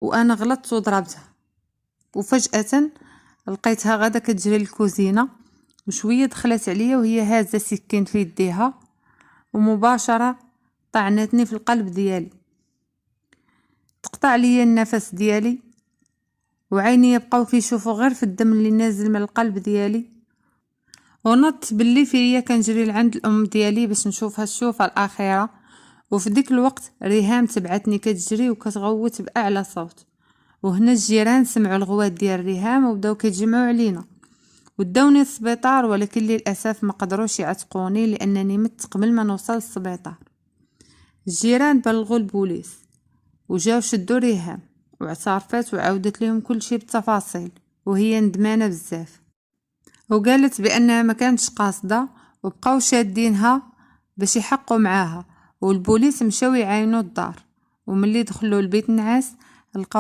وانا غلطت وضربتها. وفجأة لقيتها غادا كتجري للكوزينة، وشويه دخلت عليا وهي هازه سكين في يديها، ومباشره طعنتني في القلب ديالي. تقطع ليا النفس ديالي، وعيني بقاو كيشوفوا غير في الدم اللي نازل من القلب ديالي. ونضت باللي فيا كنجري لعند الام ديالي باش نشوفها الشوفه الاخيره. وفي ديك الوقت ريهام تبعتني كتجري وكتغوت باعلى صوت، وهنا الجيران سمعوا الغوات ديال ريهام وبداو كيتجمعوا علينا وداوني للسبيطار، ولكن للاسف ما قدروش يعتقوني لانني مت قبل ما نوصل للسبيطار. الجيران بلغوا البوليس وجاو شدوا ريهام واعترفت وعاودت لهم كل شيء بالتفاصيل، وهي ندمانه بزاف وقالت بانها ما كانتش قاصده، وبقاو شادينها باش يحقوا معاها. والبوليس مشاو يعاينوا الدار، وملي دخلوا البيت النعاس لقاو